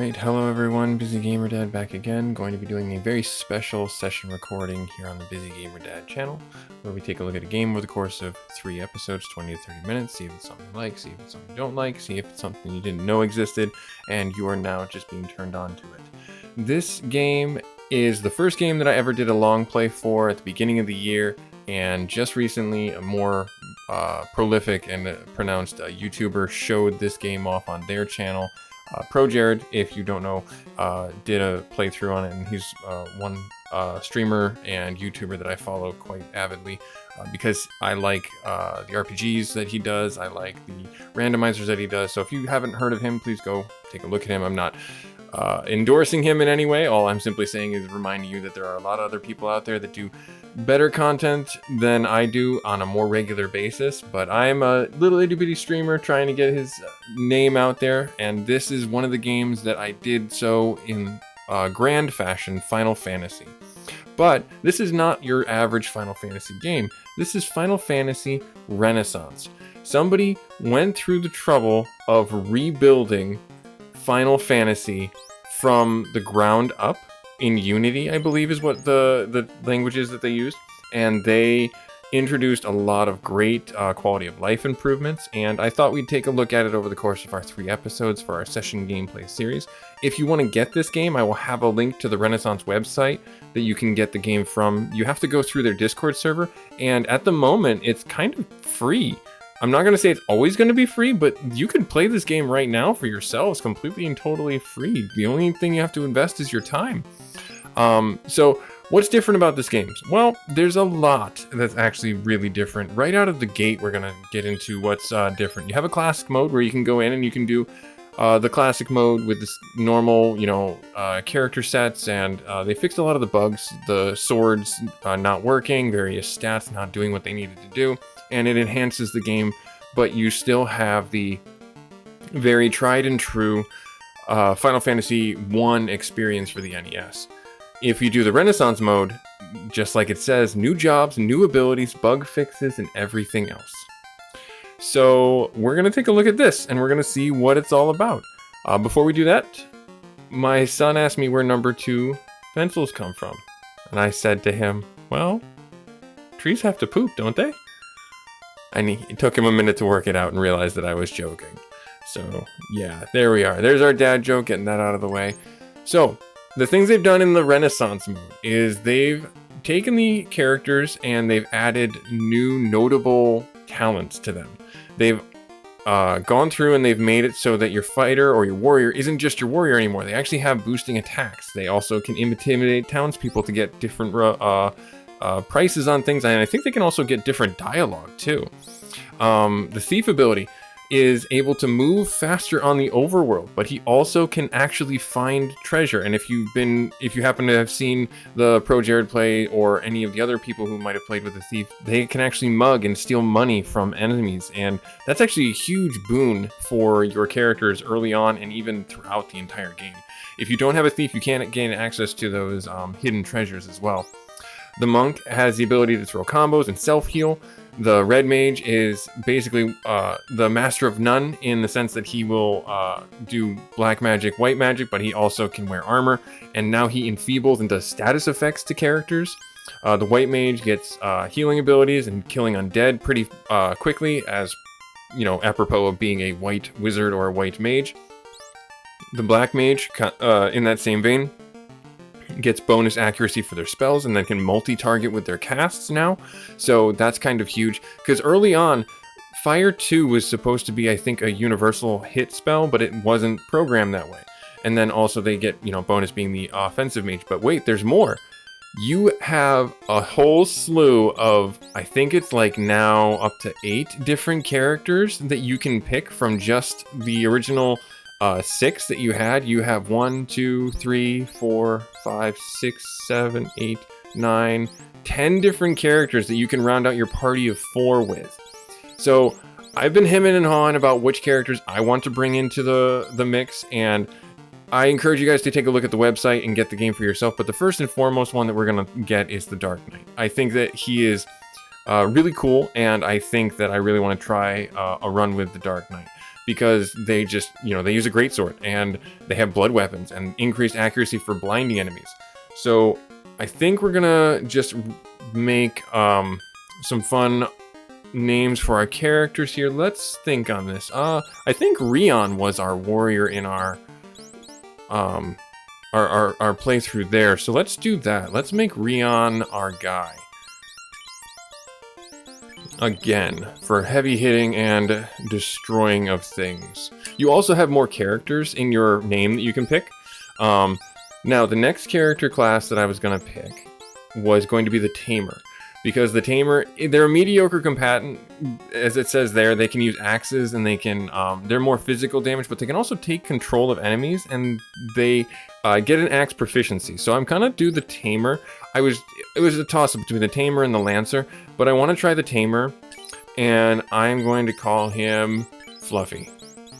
Alright, hello everyone, Busy Gamer Dad back again. Going to be doing a very special session recording here on the Busy Gamer Dad channel, where we take a look at a game over the course of 3 episodes, 20 to 30 minutes, see if it's something you like, see if it's something you don't like, see if it's something you didn't know existed, and you are now just being turned on to it. This game is the first game that I ever did a long play for at the beginning of the year, and just recently a more prolific and pronounced YouTuber showed this game off on their channel. Pro Jared, if you don't know, did a playthrough on it, and he's one streamer and YouTuber that I follow quite avidly because I like the RPGs that he does, I like the randomizers that he does. So if you haven't heard of him, please go take a look at him. I'm not endorsing him in any way. All I'm simply saying is reminding you that there are a lot of other people out there that do better content than I do on a more regular basis, but I'm a little itty-bitty streamer trying to get his name out there, and this is one of the games that I did so in grand fashion, Final Fantasy. But this is not your average Final Fantasy game. This is Final Fantasy Renaissance. Somebody went through the trouble of rebuilding Final Fantasy from the ground up in Unity, I believe is what the language is that they used, and they introduced a lot of great quality of life improvements, and I thought we'd take a look at it over the course of our 3 episodes for our session gameplay series. If you want to get this game, I will have a link to the Renaissance website that you can get the game from. You have to go through their Discord server, and at the moment it's kind of free. I'm not going to say it's always going to be free, but you can play this game right now for yourselves completely and totally free. The only thing you have to invest is your time. So what's different about this game? Well, there's a lot that's actually really different. Right out of the gate, we're going to get into what's different. You have a classic mode where you can go in and you can do the classic mode with this normal, character sets, and they fixed a lot of the bugs. The swords not working, various stats not doing what they needed to do, and it enhances the game, but you still have the very tried and true Final Fantasy I experience for the NES. If you do the Renaissance mode, just like it says, new jobs, new abilities, bug fixes, and everything else. So we're going to take a look at this, and we're going to see what it's all about. Before we do that, my son asked me where number 2 pencils come from. And I said to him, well, trees have to poop, don't they? And it took him a minute to work it out and realize that I was joking. So yeah, there we are. There's our dad joke, getting that out of the way. So the things they've done in the Renaissance mode is they've taken the characters and they've added new notable talents to them. They've gone through and they've made it so that your fighter or your warrior isn't just your warrior anymore. They actually have boosting attacks. They also can intimidate townspeople to get different prices on things, and I think they can also get different dialogue too. The thief ability is able to move faster on the overworld, but he also can actually find treasure. And if you happen to have seen the Pro Jared play, or any of the other people who might have played with the thief, they can actually mug and steal money from enemies, and that's actually a huge boon for your characters early on and even throughout the entire game. If you don't have a thief, you can't gain access to those hidden treasures as well. The monk has the ability to throw combos and self-heal. The red mage is basically the master of none, in the sense that he will do black magic, white magic, but he also can wear armor, and now he enfeebles and does status effects to characters. The white mage gets healing abilities and killing undead pretty quickly, as apropos of being a white wizard or a white mage. The black mage, in that same vein, gets bonus accuracy for their spells, and then can multi-target with their casts now. So that's kind of huge, because early on, Fire 2 was supposed to be, I think, a universal hit spell, but it wasn't programmed that way. And then also they get, bonus being the offensive mage. But wait, there's more. You have a whole slew of, I think it's like now up to 8 different characters that you can pick from just the original 6 that you had. You have 1, 2, 3, 4, 5, 6, 7, 8, 9, 10 different characters that you can round out your party of 4 with. So I've been hemming and hawing about which characters I want to bring into the mix, and I encourage you guys to take a look at the website and get the game for yourself. But the first and foremost one that we're going to get is the Dark Knight. I think that he is really cool, and I think that I really want to try a run with the Dark Knight. because they just, they use a greatsword and they have blood weapons and increased accuracy for blinding enemies. So I think we're gonna just make some fun names for our characters here. Let's think on this. I think Rion was our warrior in our playthrough there. So let's do that. Let's make Rion our guy. Again, for heavy hitting and destroying of things. You also have more characters in your name that you can pick. Now, the next character class that I was going to pick was going to be the Tamer. Because the Tamer, they're a mediocre combatant, as it says there. They can use axes and they can, they're more physical damage, but they can also take control of enemies and they get an axe proficiency. So I'm gonna do the Tamer. It was a toss-up between the Tamer and the Lancer, but I want to try the Tamer, and I'm going to call him Fluffy.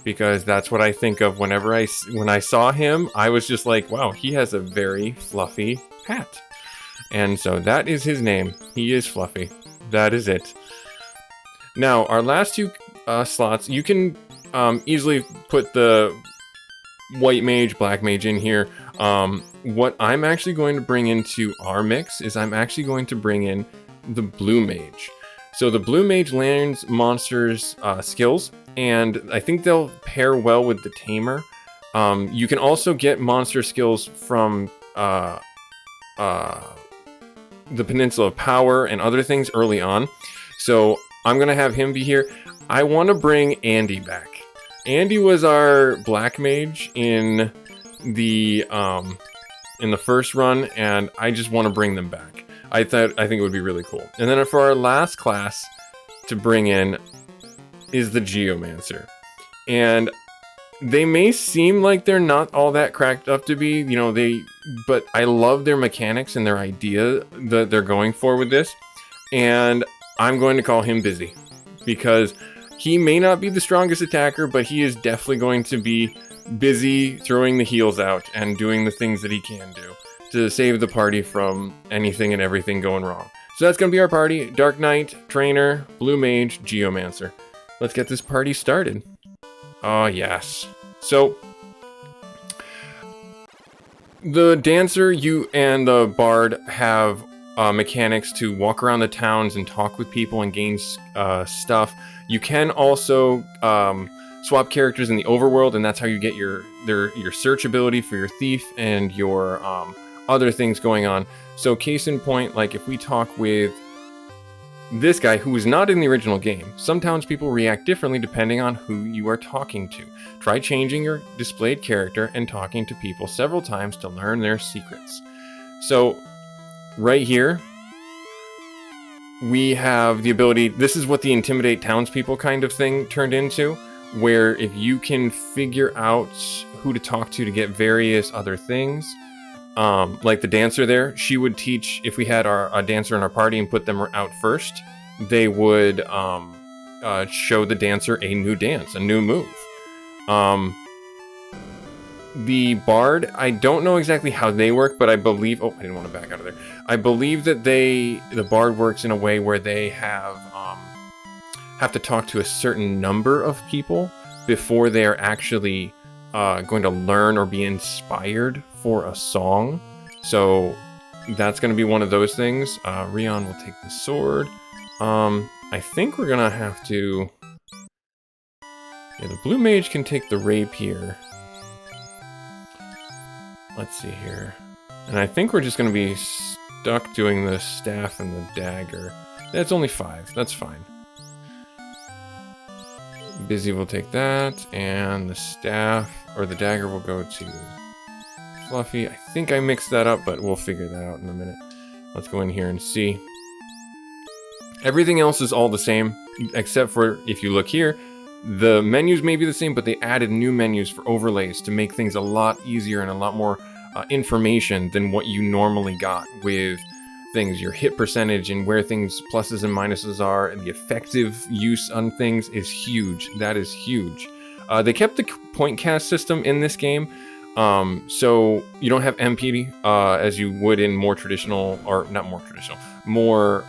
Because that's what I think of when I saw him. I was just like, wow, he has a very fluffy hat. And so that is his name. He is Fluffy. That is it. Now, our last two slots, you can easily put the White Mage, Black Mage in here. What I'm actually going to bring into our mix is I'm actually going to bring in the Blue Mage. So the Blue Mage learns monsters' skills, and I think they'll pair well with the Tamer. You can also get monster skills from the Peninsula of Power and other things early on. So I'm going to have him be here. I want to bring Andy back. Andy was our Black Mage in the first run, and I just want to bring them back. I think it would be really cool. And then for our last class to bring in is the Geomancer. And they may seem like they're not all that cracked up to be, but I love their mechanics and their idea that they're going for with this. And I'm going to call him Busy, because he may not be the strongest attacker, but he is definitely going to be busy throwing the heals out and doing the things that he can do to save the party from anything and everything going wrong. So that's going to be our party: Dark Knight, Trainer, Blue Mage, Geomancer. Let's get this party started. Oh, yes. So, the Dancer, you and the Bard have mechanics to walk around the towns and talk with people and gain stuff. You can also swap characters in the Overworld, and that's how you get your search ability for your Thief and your other things going on. So, case in point, like if we talk with this guy, who is not in the original game, some townspeople react differently depending on who you are talking to. Try changing your displayed character and talking to people several times to learn their secrets. So, right here, we have the ability, this is what the Intimidate Townspeople kind of thing turned into, where if you can figure out who to talk to get various other things, like the Dancer there, she would teach, if we had a Dancer in our party and put them out first, they would show the Dancer a new dance, a new move. The Bard, I don't know exactly how they work, but I believe, I didn't want to back out of there. I believe that the Bard works in a way where they have to talk to a certain number of people before they are actually going to learn or be inspired for a song. So that's going to be one of those things. Rion will take the sword. I think we're going to have to... Yeah, the Blue Mage can take the rapier. Let's see here. And I think we're just going to be stuck doing the staff and the dagger. That's only 5. That's fine. Busy will take that, and the staff, or the dagger, will go to Fluffy. I think I mixed that up, but we'll figure that out in a minute. Let's go in here and see. Everything else is all the same, except for, if you look here, the menus may be the same, but they added new menus for overlays to make things a lot easier and a lot more information than what you normally got with things. Your hit percentage and where things pluses and minuses are, and the effective use on things is huge. That is huge. They kept the point cast system in this game, so you don't have MP as you would in more traditional, or not more traditional, more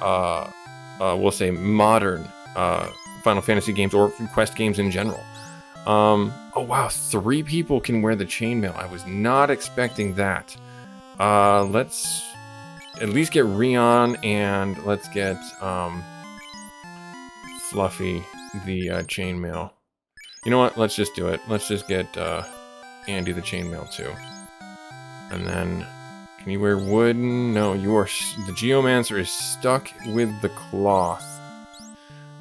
we'll say modern Final Fantasy games or Quest games in general. Oh wow, 3 people can wear the chainmail. I was not expecting that. Let's at least get Rion, and let's get, Fluffy the, chainmail. You know what? Let's just do it. Let's just get, Andy the chainmail too. And then, can you wear wooden? No, you are, the Geomancer is stuck with the cloth.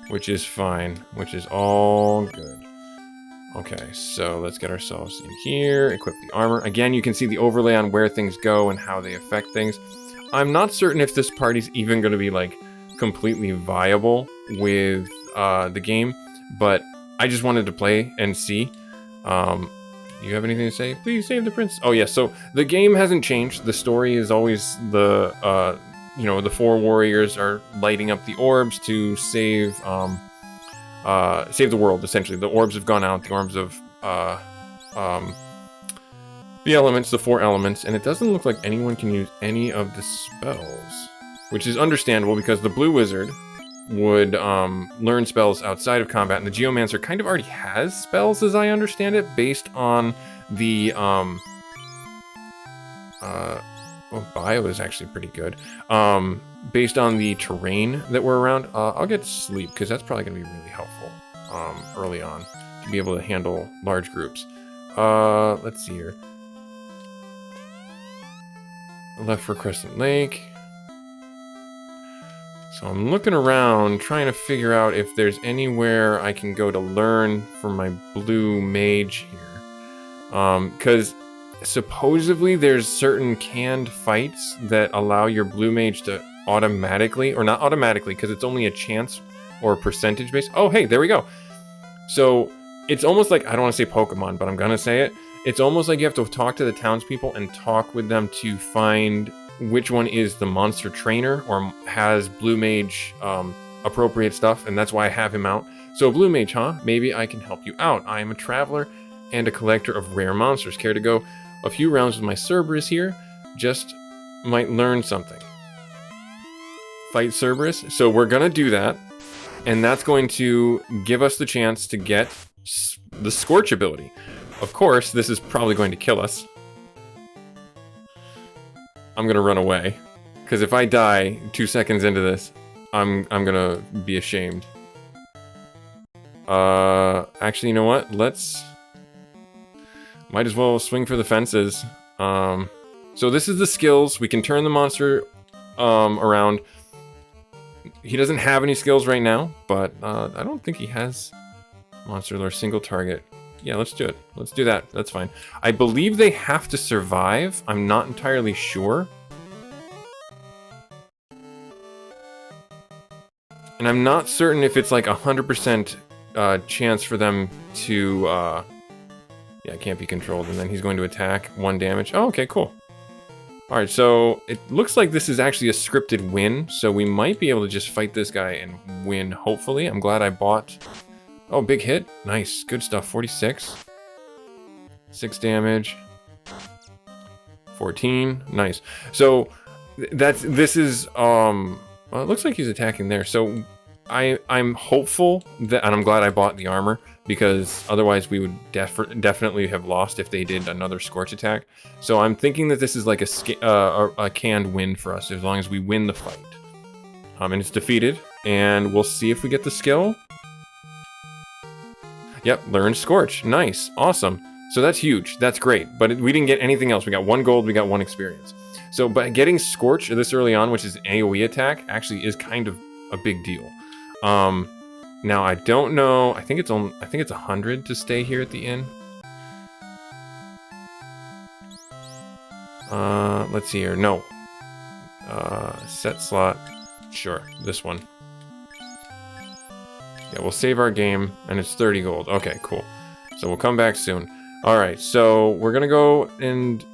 Which is fine, which is all good. Okay, so let's get ourselves in here, equip the armor. Again, you can see the overlay on where things go and how they affect things. I'm not certain if this party's even going to be, like, completely viable with the game, but I just wanted to play and see. You have anything to say? Please save the prince. Oh, yeah, so the game hasn't changed. The story is always the, you know, the 4 warriors are lighting up the orbs to save the world, essentially. The orbs have gone out, the orbs of, the elements, the 4 elements, and it doesn't look like anyone can use any of the spells, which is understandable because the blue wizard would, learn spells outside of combat, and the Geomancer kind of already has spells, as I understand it, based on the, well, bio is actually pretty good. Based on the terrain that we're around, I'll get sleep, because that's probably going to be really helpful early on to be able to handle large groups. Let's see here. Left for Crescent Lake. So I'm looking around, trying to figure out if there's anywhere I can go to learn from my blue mage here. Because supposedly there's certain canned fights that allow your blue mage to automatically, or not automatically, because it's only a chance or a percentage base. Oh, hey, there we go. So it's almost like, I don't want to say Pokemon, but I'm going to say it. It's almost like you have to talk to the townspeople and talk with them to find which one is the monster trainer or has blue mage appropriate stuff, and that's why I have him out. So blue mage, huh? Maybe I can help you out. I am a traveler and a collector of rare monsters. Care to go a few rounds with my Cerberus here? Just might learn something. Fight Cerberus. So we're gonna do that, and that's going to give us the chance to get the Scorch ability. Of course, this is probably going to kill us. I'm gonna run away, because if I die 2 seconds into this, I'm gonna be ashamed. Actually, you know what? Might as well swing for the fences. So this is the skills. We can turn the monster around. He doesn't have any skills right now, but I don't think he has monster lore single target. Yeah, let's do it. Let's do that. That's fine. I believe they have to survive. I'm not entirely sure. And I'm not certain if it's like 100% chance for them to... yeah, it can't be controlled. And then he's going to attack. 1 damage. Oh, okay, cool. Alright, so it looks like this is actually a scripted win. So we might be able to just fight this guy and win, hopefully. I'm glad I bought... Oh, big hit. Nice. Good stuff. 46. 6 damage. 14. Nice. So this is well, it looks like he's attacking there. So I'm hopeful that, and I'm glad I bought the armor, because otherwise we would definitely have lost if they did another Scorch attack. So I'm thinking that this is like a canned win for us, as long as we win the fight. And it's defeated, and we'll see if we get the skill. Yep, learn Scorch. Nice, awesome. So that's huge, that's great, but we didn't get anything else. We got 1 gold, we got 1 experience. So, but getting Scorch this early on, which is an AoE attack, actually is kind of a big deal. Now I don't know, I think it's 100 to stay here at the inn. Let's see here, no. Set slot, sure, this one. Yeah, we'll save our game, and it's 30 gold. Okay, cool. So we'll come back soon. Alright, so we're gonna go and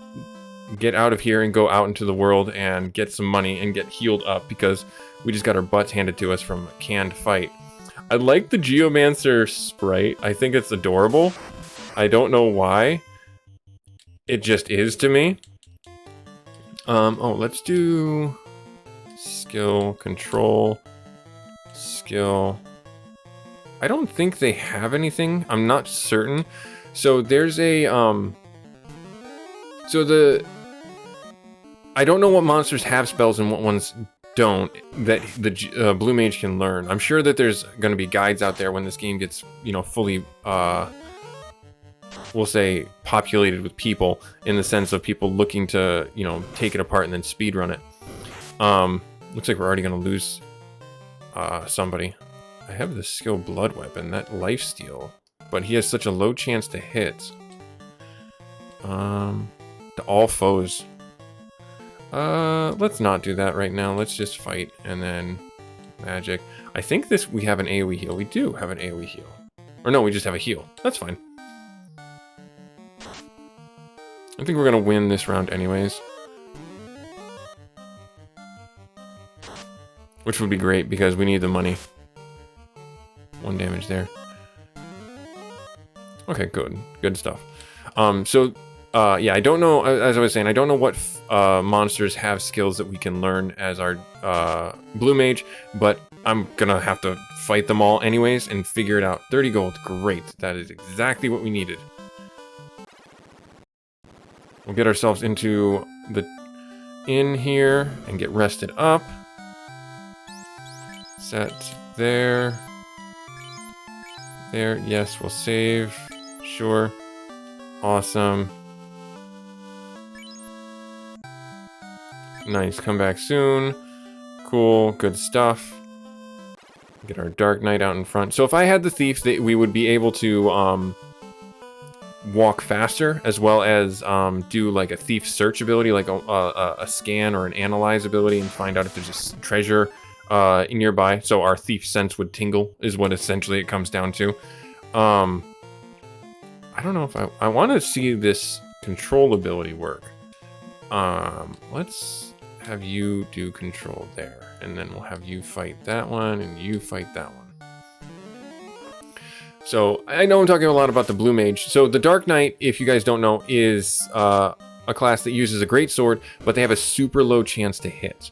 get out of here and go out into the world and get some money and get healed up, because we just got our butts handed to us from a canned fight. I like the Geomancer sprite. I think it's adorable. I don't know why. It just is to me. Oh, let's do skill, control, skill. I don't think they have anything. I'm not certain. So there's a I don't know what monsters have spells and what ones don't that the Blue Mage can learn. I'm sure that there's going to be guides out there when this game gets, you know, fully we'll say populated with people, in the sense of people looking to, you know, take it apart and then speedrun it. Looks like we're already going to lose somebody. I have the skill Blood Weapon, that lifesteal, but he has such a low chance to hit. To all foes. Let's not do that right now. Let's just fight and then magic. I think we have an AoE heal. We do have an AoE heal. Or no, we just have a heal. That's fine. I think we're gonna win this round anyways. Which would be great because we need the money. 1 damage there. Okay, good. Good stuff. Yeah, I don't know, as I was saying, I don't know what monsters have skills that we can learn as our Blue Mage, but I'm gonna have to fight them all anyways and figure it out. 30 gold, great. That is exactly what we needed. We'll get ourselves into the inn here and get rested up. Set there. There, yes, we'll save. Sure. Awesome. Nice, come back soon. Cool, good stuff. Get our Dark Knight out in front. So if I had the Thief, we would be able to walk faster, as well as do like a Thief search ability, like a scan or an analyze ability, and find out if there's a treasure nearby. So our Thief sense would tingle, is what essentially it comes down to. I don't know if I want to see this control ability work. Let's have you do control there, and then we'll have you fight that one, and you fight that one. So, I know I'm talking a lot about the Blue Mage. So, the Dark Knight, if you guys don't know, is a class that uses a great sword, but they have a super low chance to hit.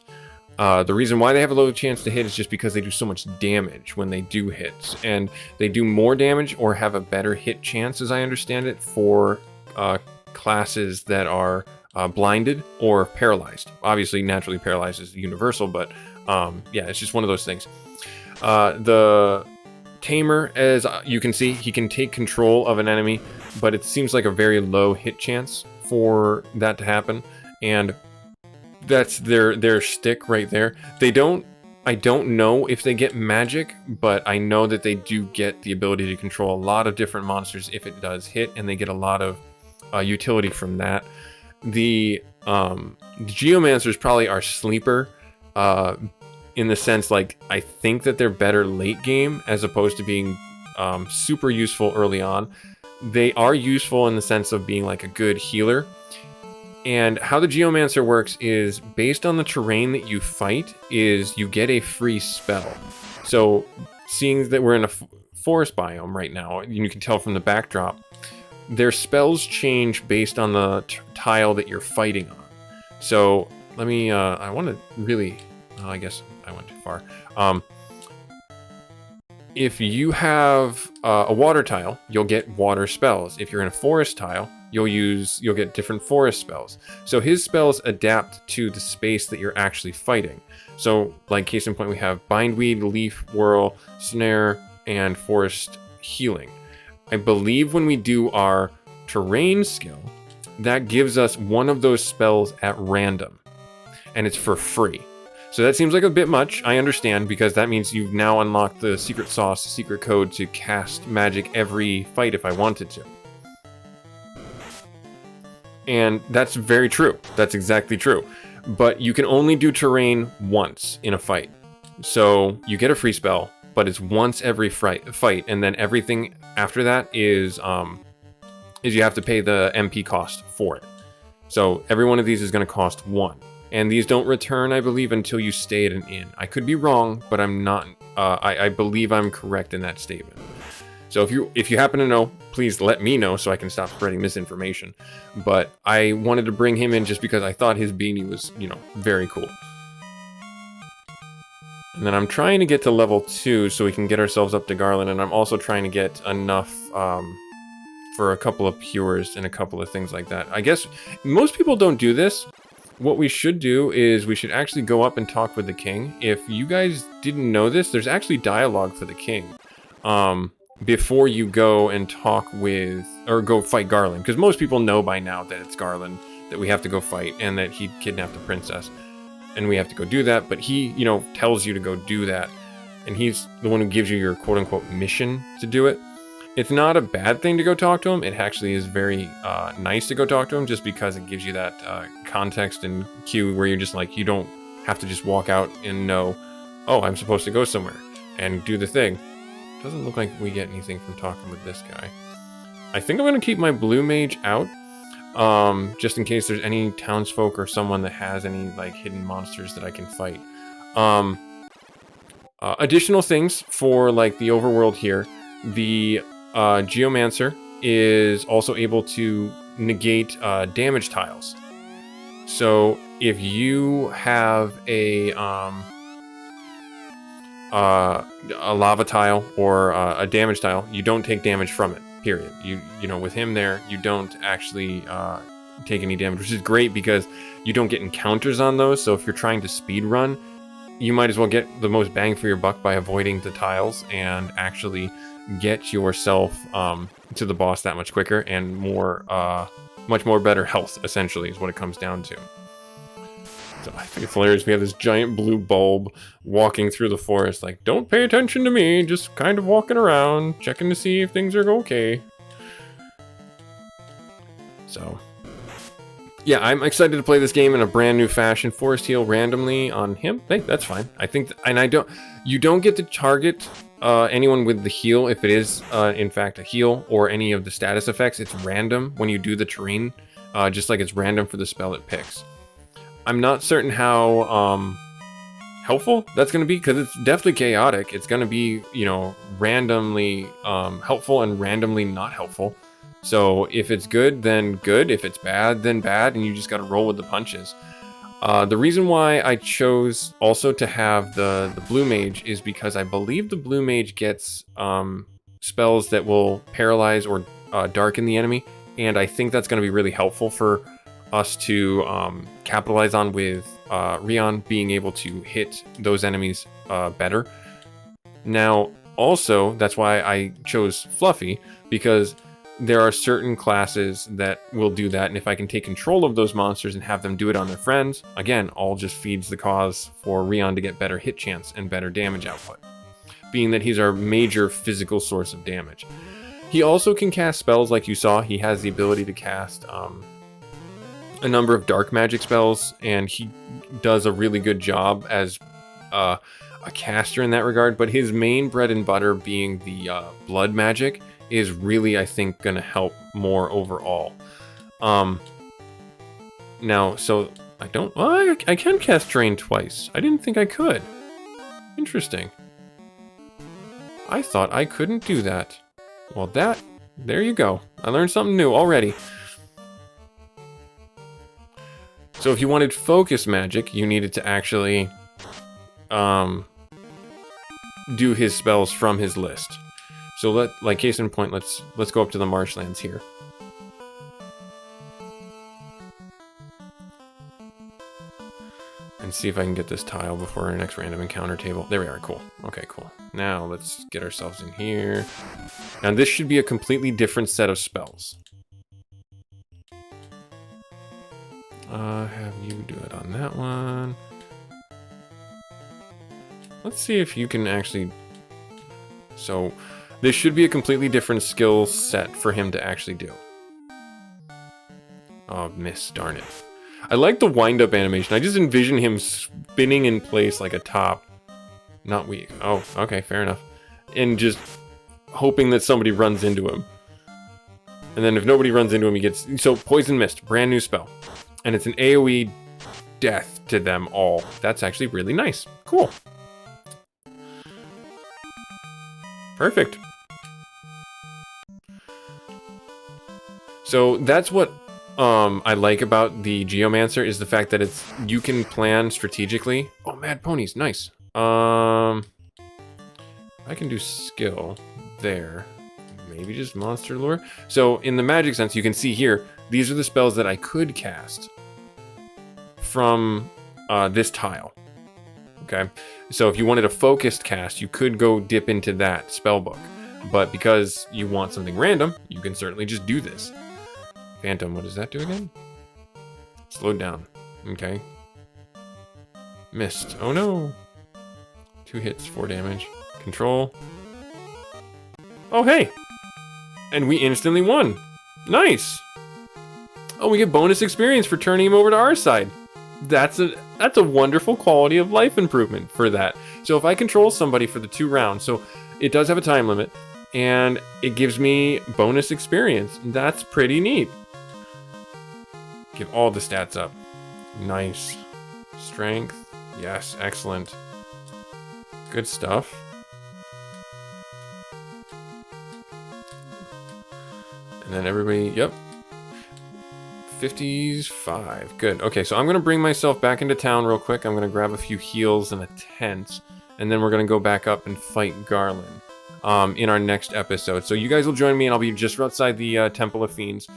The reason why they have a low chance to hit is just because they do so much damage when they do hit. And they do more damage or have a better hit chance, as I understand it, for classes that are blinded or paralyzed. Obviously, naturally paralyzed is universal, but yeah, it's just one of those things. The Tamer, as you can see, he can take control of an enemy, but it seems like a very low hit chance for that to happen, and that's their shtick right there. I don't know if they get magic, but I know that they do get the ability to control a lot of different monsters if it does hit, and they get a lot of utility from that. The Geomancers probably are sleeper, in the sense, like, I think that they're better late game as opposed to being super useful early on. They are useful in the sense of being like a good healer. And how the Geomancer works is, based on the terrain that you fight, is you get a free spell. So, seeing that we're in a forest biome right now, you can tell from the backdrop, their spells change based on the tile that you're fighting on. So, let me, I want to really, I guess I went too far. If you have a water tile, you'll get water spells. If you're in a forest tile, you'll get different forest spells. So his spells adapt to the space that you're actually fighting. So, like, case in point, we have Bindweed, Leaf Whirl, Snare, and Forest Healing. I believe when we do our terrain skill, that gives us one of those spells at random, and it's for free. So that seems like a bit much, I understand, because that means you've now unlocked the secret sauce, secret code to cast magic every fight if I wanted to. And that's very true. That's exactly true. But you can only do terrain once in a fight. So you get a free spell, but it's once every fight, and then everything after that is you have to pay the MP cost for it. So every one of these is going to cost 1. And these don't return, I believe, until you stay at an inn. I could be wrong, but I'm not. I believe I'm correct in that statement. So if you happen to know, please let me know so I can stop spreading misinformation. But I wanted to bring him in just because I thought his beanie was, very cool. And then I'm trying to get to level 2 so we can get ourselves up to Garland, and I'm also trying to get enough for a couple of Pures and a couple of things like that. I guess most people don't do this. What we should do is we should actually go up and talk with the king. If you guys didn't know this, there's actually dialogue for the king before you go and talk with, or go fight Garland. Because most people know by now that it's Garland that we have to go fight and that he kidnapped the princess. And we have to go do that, but he, you know, tells you to go do that. And he's the one who gives you your quote-unquote mission to do it. It's not a bad thing to go talk to him. It actually is very nice to go talk to him just because it gives you that context and cue where you're just like, you don't have to just walk out and know, oh, I'm supposed to go somewhere and do the thing. Doesn't look like we get anything from talking with this guy. I think I'm going to keep my blue mage out. Just in case there's any townsfolk or someone that has any like hidden monsters that I can fight. Additional things for like the overworld here, the Geomancer is also able to negate damage tiles. So if you have a lava tile or a damage tile, you don't take damage from it. Period. You know, with him there, you don't actually take any damage, which is great because you don't get encounters on those. So if you're trying to speed run, you might as well get the most bang for your buck by avoiding the tiles and actually get yourself to the boss that much quicker and more, much more better health. Essentially, is what it comes down to. So I think it's hilarious. We have this giant blue bulb walking through the forest. Like, don't pay attention to me. Just kind of walking around, checking to see if things are okay. So, yeah, I'm excited to play this game in a brand new fashion. Forest heal randomly on him. Hey, that's fine. I think, and you don't get to target anyone with the heal if it is, in fact, a heal or any of the status effects. It's random when you do the terrain, just like it's random for the spell it picks. I'm not certain how helpful that's going to be because it's definitely chaotic. It's going to be, you know, randomly helpful and randomly not helpful. So if it's good, then good. If it's bad, then bad. And you just got to roll with the punches. The reason why I chose also to have the blue mage is because I believe the blue mage gets spells that will paralyze or darken the enemy. And I think that's going to be really helpful for us to capitalize on with Rion being able to hit those enemies better. Now, also, that's why I chose Fluffy, because there are certain classes that will do that, and if I can take control of those monsters and have them do it on their friends, again, all just feeds the cause for Rion to get better hit chance and better damage output, being that he's our major physical source of damage. He also can cast spells like you saw. He has the ability to cast a number of dark magic spells, and he does a really good job as a caster in that regard, but his main bread and butter being the blood magic is really, I think, going to help more overall. Now, so I don't, I can cast Drain twice. I didn't think I could. Interesting. I thought I couldn't do that. Well, there you go. I learned something new already. So if you wanted focus magic, you needed to actually do his spells from his list. So like case in point, let's go up to the marshlands here. And see if I can get this tile before our next random encounter table. There we are, cool. Okay, cool. Now let's get ourselves in here. Now this should be a completely different set of spells. Have you do it on that one. Let's see if you can actually... So, this should be a completely different skill set for him to actually do. Oh, miss, darn it. I like the wind-up animation. I just envision him spinning in place like a top. Not weak. Oh, okay, fair enough. And just hoping that somebody runs into him. And then if nobody runs into him, he gets... So, Poison Mist, brand new spell. And it's an AoE death to them all. That's actually really nice. Cool. Perfect. So that's what I like about the Geomancer is the fact that you can plan strategically. Oh, Mad Ponies, nice. I can do skill there. Maybe just monster lure. So in the magic sense, you can see here, these are the spells that I could cast from this tile. Okay, so if you wanted a focused cast, you could go dip into that spell book. But because you want something random, you can certainly just do this. Phantom, what does that do again? Slowed down. Okay. Missed. Oh no. 2 hits, 4 damage. Control. Oh hey! And we instantly won. Nice! Oh, we get bonus experience for turning him over to our side. That's a wonderful quality of life improvement for that. So if I control somebody for the 2 rounds, so it does have a time limit, and it gives me bonus experience. That's pretty neat. Give all the stats up. Nice. Strength. Yes, excellent. Good stuff. And then everybody, yep. 55. Good. Okay, so I'm going to bring myself back into town real quick. I'm going to grab a few heals and a tent, and then we're going to go back up and fight Garland in our next episode. So you guys will join me, and I'll be just outside the Temple of Fiends.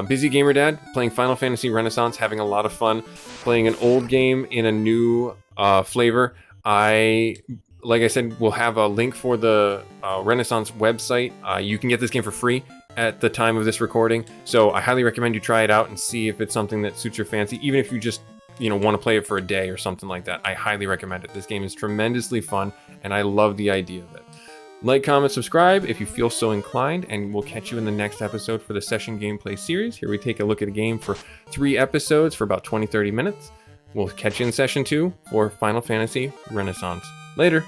Busy Gamer Dad, playing Final Fantasy Renaissance, having a lot of fun, playing an old game in a new flavor. Like I said, we'll have a link for the Renaissance website. You can get this game for free at the time of this recording, so I highly recommend you try it out and see if it's something that suits your fancy, even if you just want to play it for a day or something like that. I highly recommend it. This game is tremendously fun, and I love the idea of it. Like, comment, subscribe if you feel so inclined, and we'll catch you in the next episode for the Session Gameplay series. Here we take a look at a game for 3 episodes for about 20-30 minutes. We'll catch you in Session 2 for Final Fantasy Renaissance. Later!